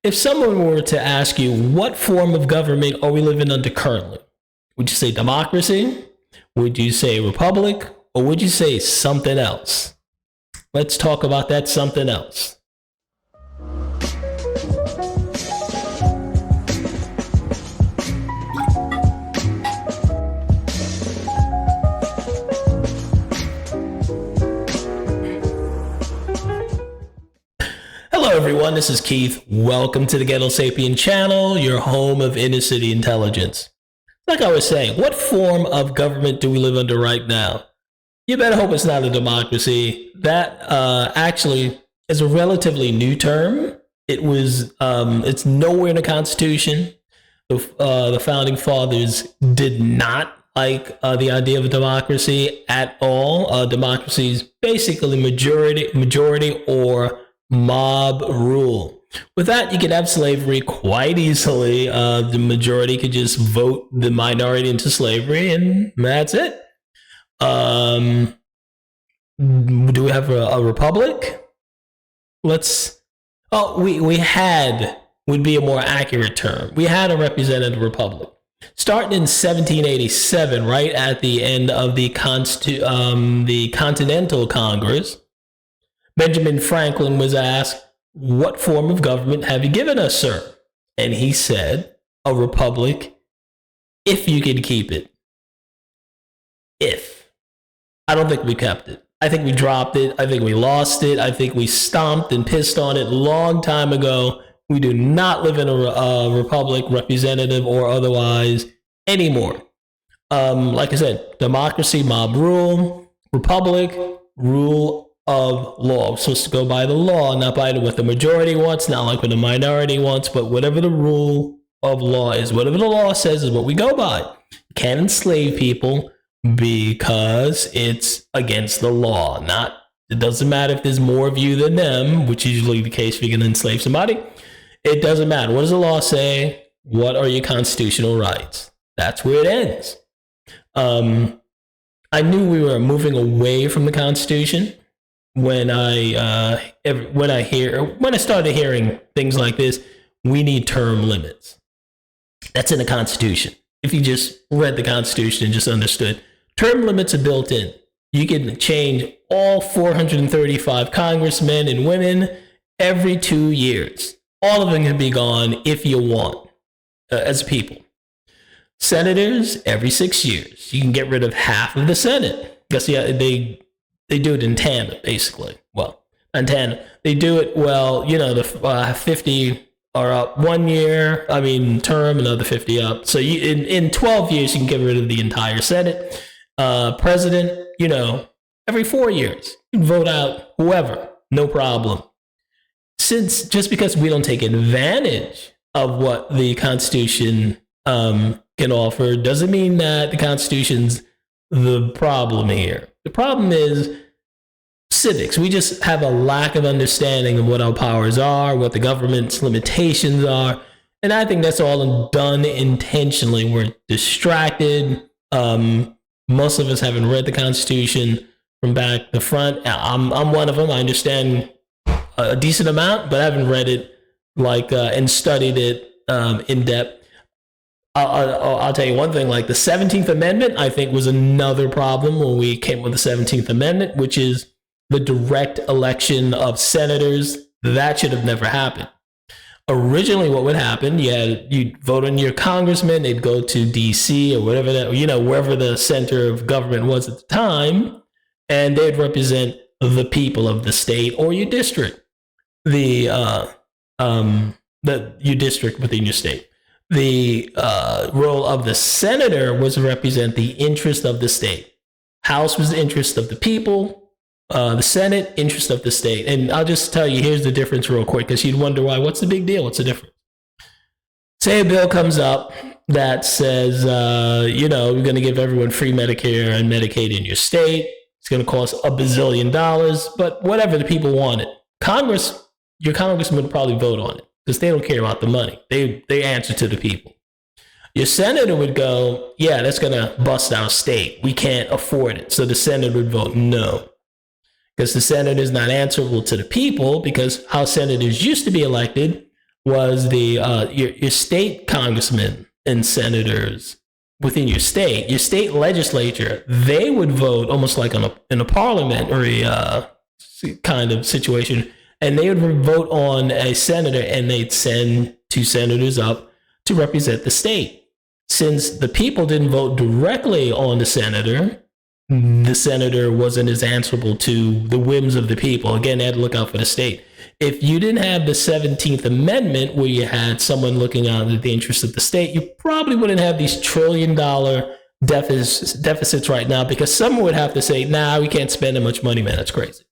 If someone were to ask you, what form of government are we living under currently? Would you say democracy? Would you say republic? Or would you say something else? Let's talk about that something else. Hello everyone, this is Keith. Welcome to the Ghetto Sapien channel, your home of inner city intelligence. Like I was saying, what form of government do we live under right now? You better hope it's not a democracy. That actually is a relatively new term. It's nowhere in the Constitution. The founding fathers did not like the idea of a democracy at all. Democracy is basically majority or mob rule. With that, you could have slavery quite easily. The majority could just vote the minority into slavery, and that's it. Do we have a republic? We had would be a more accurate term. We had a representative republic. Starting in 1787, right at the end of the Continental Congress, Benjamin Franklin was asked, "What form of government have you given us, sir?" And he said, "A republic, if you can keep it." If. I don't think we kept it. I think we dropped it. I think we lost it. I think we stomped and pissed on it a long time ago. We do not live in a republic, representative or otherwise, anymore. Like I said, democracy, mob rule, republic, rule of law. We're supposed to go by the law, not by what the majority wants, not like what the minority wants, but whatever the rule of law is. Whatever the law says is what we go by. You can't enslave people because it's against the law. It doesn't matter if there's more of you than them, which is usually the case if you're going to enslave somebody. It doesn't matter. What does the law say? What are your constitutional rights? That's where it ends. I knew we were moving away from the Constitution when I started hearing things like this. We need term limits. That's in the Constitution. If you just read the Constitution and just understood, term limits are built in. You can change all 435 congressmen and women every 2 years. All of them can be gone if you want, as people. Senators, every 6 years. You can get rid of half of the Senate. Because they do it in tandem, basically. Well, in tandem. They do it, the 50 are up 1 year, term, another 50 up. So in 12 years, you can get rid of the entire Senate. President, every 4 years. You can vote out whoever, no problem. Just because we don't take advantage of what the Constitution can offer, doesn't mean that the Constitution's the problem here. The problem is civics. We just have a lack of understanding of what our powers are, what the government's limitations are. And I think that's all done intentionally. We're distracted. Most of us haven't read the Constitution from back to front. I'm one of them. I understand a decent amount, but I haven't read it and studied it in depth. I'll tell you one thing, like the 17th Amendment, I think was another problem when we came with the 17th Amendment, which is the direct election of senators. That should have never happened. Originally, what would happen, you'd vote on your congressman, they'd go to DC or whatever wherever the center of government was at the time, and they'd represent the people of the state or your district, your district within your state. The role of the senator was to represent the interest of the state. House was the interest of the people. The Senate, interest of the state. And I'll just tell you, here's the difference real quick, because you'd wonder why. What's the big deal? What's the difference? Say a bill comes up that says, we're going to give everyone free Medicare and Medicaid in your state. It's going to cost $1 bazillion, but whatever the people want it. Your congressman would probably vote on it because they don't care about the money. They answer to the people. Your senator would go, yeah, that's going to bust our state. We can't afford it. So the senator would vote no. Because the senator is not answerable to the people, because how senators used to be elected was the your state congressmen and senators within your state legislature. They would vote almost like in a parliamentary kind of situation, and they would vote on a senator, and they'd send two senators up to represent the state. Since the people didn't vote directly on the senator wasn't as answerable to the whims of the people. Again, they had to look out for the state. If you didn't have the 17th Amendment, where you had someone looking out at the interests of the state, you probably wouldn't have these $1 trillion deficits right now, because someone would have to say, nah, we can't spend that much money, man. That's crazy.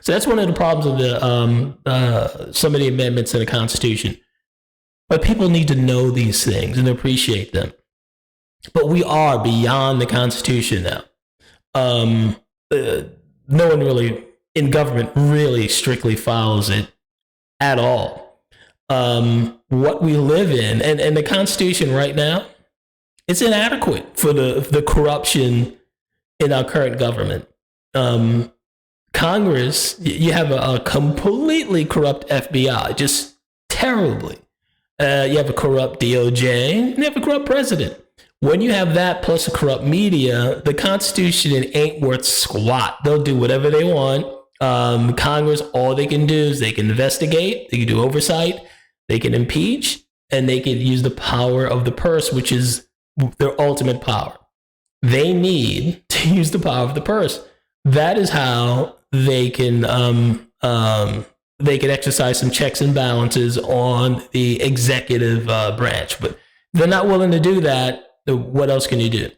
So that's one of the problems of some of the amendments in the Constitution. But people need to know these things and appreciate them. But we are beyond the Constitution now. No one really in government really strictly follows it at all. What we live in, and the Constitution right now, it's inadequate for the corruption in our current government. Congress, you have a completely corrupt FBI, just terribly. You have a corrupt DOJ, and you have a corrupt president. When you have that plus a corrupt media, the Constitution ain't worth squat. They'll do whatever they want. Congress, all they can do is they can investigate, they can do oversight, they can impeach, and they can use the power of the purse, which is their ultimate power. They need to use the power of the purse. That is how they can exercise some checks and balances on the executive branch. But they're not willing to do that. What else can you do?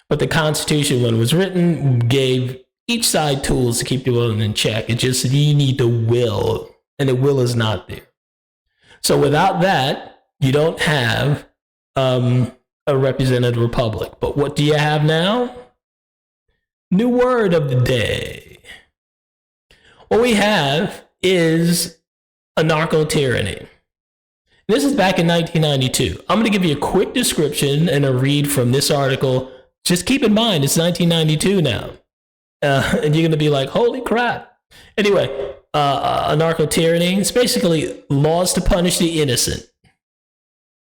But the Constitution, when it was written, gave each side tools to keep the will in check. It just, you need the will, and the will is not there. So without that, you don't have a representative republic. But what do you have now? New word of the day. What we have is anarcho-tyranny. This is back in 1992. I'm going to give you a quick description and a read from this article. Just keep in mind, it's 1992 now. And you're going to be like, holy crap. Anyway, anarcho-tyranny is basically laws to punish the innocent.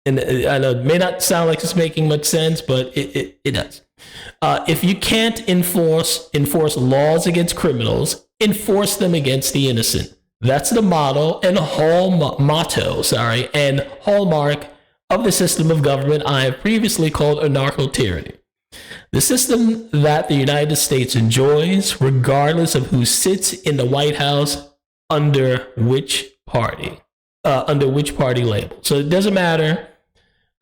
And I know it may not sound like it's making much sense, but it does. If you can't enforce laws against criminals, enforce them against the innocent. That's the motto and hallmark of the system of government I have previously called anarcho-tyranny. The system that the United States enjoys, regardless of who sits in the White House under which party label. So it doesn't matter.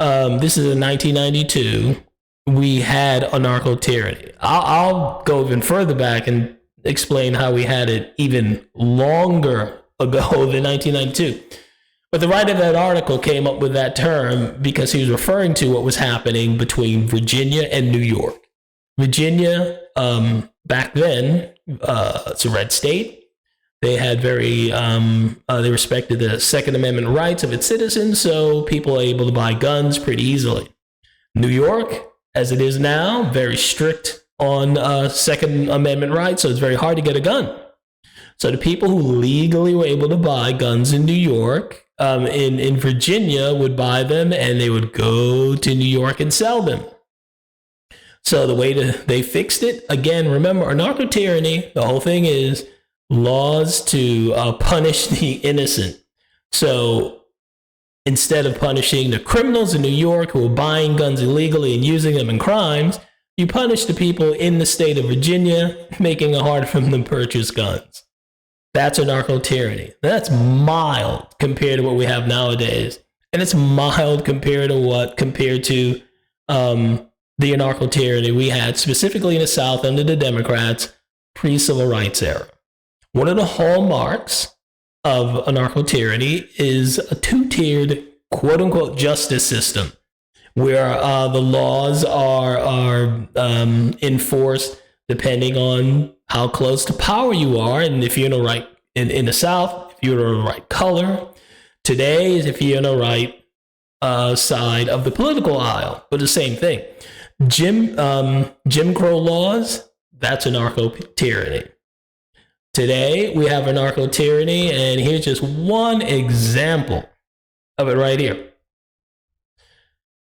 This is in 1992. We had anarcho-tyranny. I'll go even further back and explain how we had it even longer ago than 1992. But the writer of that article came up with that term because he was referring to what was happening between Virginia and New York. Virginia, back then, it's a red state. They had they respected the Second Amendment rights of its citizens, so people are able to buy guns pretty easily. New York, as it is now, very strict on Second Amendment rights, so it's very hard to get a gun. So the people who legally were able to buy guns in New York, in Virginia, would buy them, and they would go to New York and sell them. So the way they fixed it, again, remember, anarcho-tyranny, the whole thing is laws to punish the innocent. So instead of punishing the criminals in New York who are buying guns illegally and using them in crimes, you punish the people in the state of Virginia, making it hard for them to purchase guns. That's anarcho-tyranny. That's mild compared to what we have nowadays. And it's mild compared to the anarcho-tyranny we had specifically in the South under the Democrats pre-civil rights era. One of the hallmarks of anarcho-tyranny is a two-tiered quote-unquote justice system where the laws are enforced depending on how close to power you are, and if you're in the right in the South, if you're the right color. Today is if you're in the right side of the political aisle, but the same thing. Jim Crow laws, that's anarcho-tyranny. Today we have anarcho-tyranny, and here's just one example of it right here.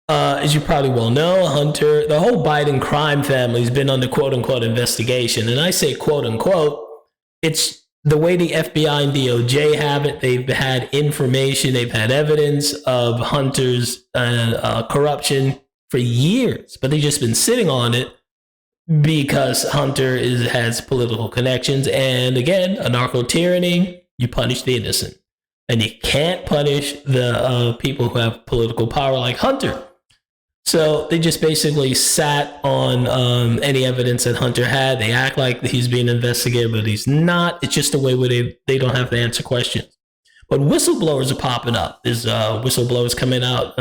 As you probably well know, Hunter, the whole Biden crime family has been under quote unquote investigation. And I say quote unquote, it's the way the FBI and DOJ have it. They've had information, they've had evidence of Hunter's corruption for years, but they've just been sitting on it because Hunter has political connections. And again, a narco tyranny, you punish the innocent. And you can't punish the people who have political power like Hunter. So they just basically sat on any evidence that Hunter had. They act like he's being investigated, but he's not. It's just a way where they don't have to answer questions. But whistleblowers are popping up. There's whistleblowers coming out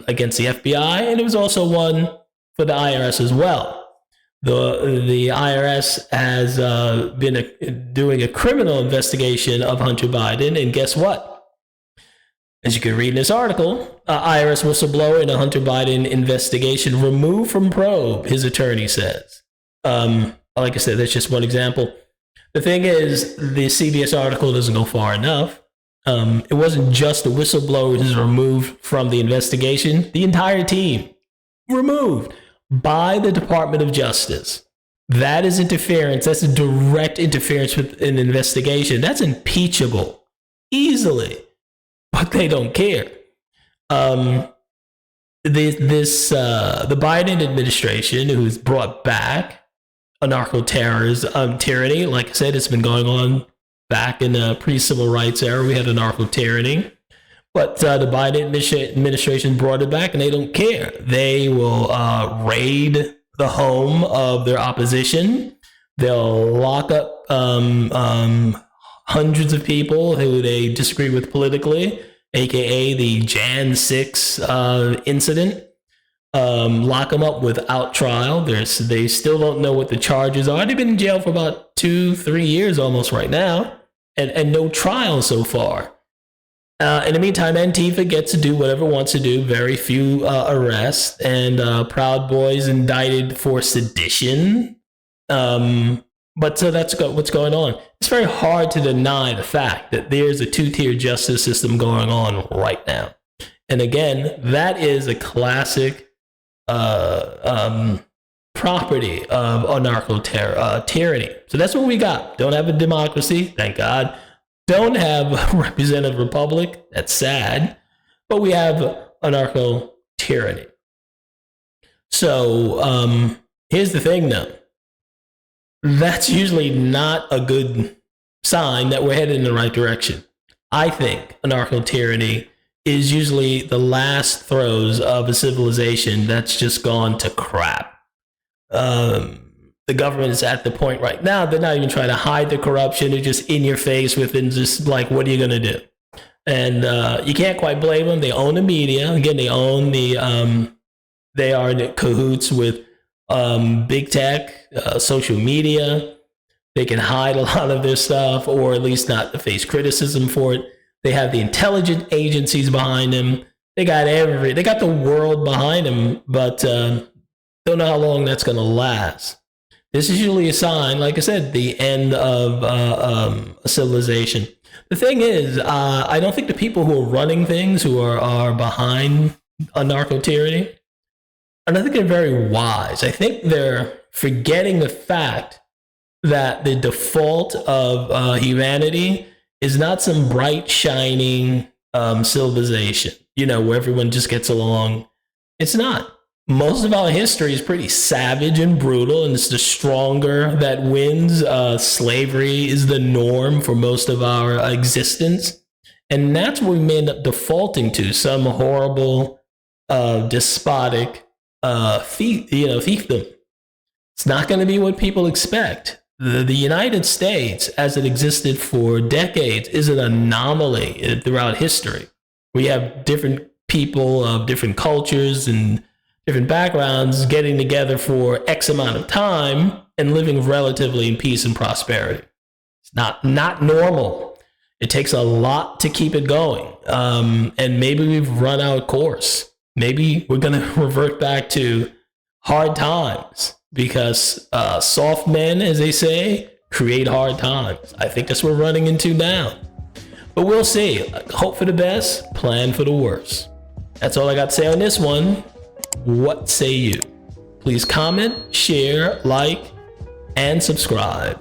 against the FBI, and there was also one for the IRS as well. The IRS has been doing a criminal investigation of Hunter Biden, and guess what? As you can read in this article, IRS whistleblower in a Hunter Biden investigation removed from probe, his attorney says. Like I said, that's just one example. The thing is, the CBS article doesn't go far enough. It wasn't just the whistleblower who's removed from the investigation. The entire team removed by the Department of Justice. That is interference. That's a direct interference with an investigation. That's impeachable easily. But they don't care. The Biden administration, who's brought back a narco-terrorism tyranny, like I said, it's been going on back in the pre-civil rights era. We had a narco-tyranny. But the Biden administration brought it back, and they don't care. They will raid the home of their opposition. They'll lock up hundreds of people who they disagree with politically, aka the Jan 6 incident. Lock them up without trial. They still don't know what the charges are. They've been in jail for about 2-3 years almost right now, and no trial so far. In the meantime, Antifa gets to do whatever it wants to do. Very few arrests, and Proud Boys indicted for sedition. But so that's what's going on. It's very hard to deny the fact that there's a two-tier justice system going on right now. And again, that is a classic property of a narco-tyranny. So that's what we got. Don't have a democracy, thank God. Don't have a representative republic, that's sad. But we have a narco-tyranny. So here's the thing, though. That's usually not a good sign that we're headed in the right direction. I think anarcho-tyranny is usually the last throes of a civilization that's just gone to crap. The government is at the point right now, they're not even trying to hide the corruption. They're just in your face with it, just like, what are you going to do? And you can't quite blame them. They own the media. Again, they own they are in cahoots with big tech, social media. They can hide a lot of their stuff, or at least not face criticism for it. They have the intelligence agencies behind them. They got the world behind them, but don't know how long that's going to last. This is usually a sign, like I said, the end of a civilization. The thing is, I don't think the people who are running things, who are behind a narco-tyranny, I don't think they're very wise. I think they're forgetting the fact that the default of humanity is not some bright, shining civilization, where everyone just gets along. It's not. Most of our history is pretty savage and brutal, and it's the stronger that wins. Slavery is the norm for most of our existence. And that's what we may end up defaulting to, some horrible, despotic fiefdom. It's not going to be what people expect. The United States, as it existed for decades, is an anomaly throughout history. We have different people of different cultures and different backgrounds getting together for X amount of time and living relatively in peace and prosperity. It's not normal. It takes a lot to keep it going. And maybe we've run our course. Maybe we're going to revert back to hard times, because soft men, as they say, create hard times. I think that's what we're running into now. But we'll see. Hope for the best, plan for the worst. That's all I got to say on this one. What say you? Please comment, share, like, and subscribe.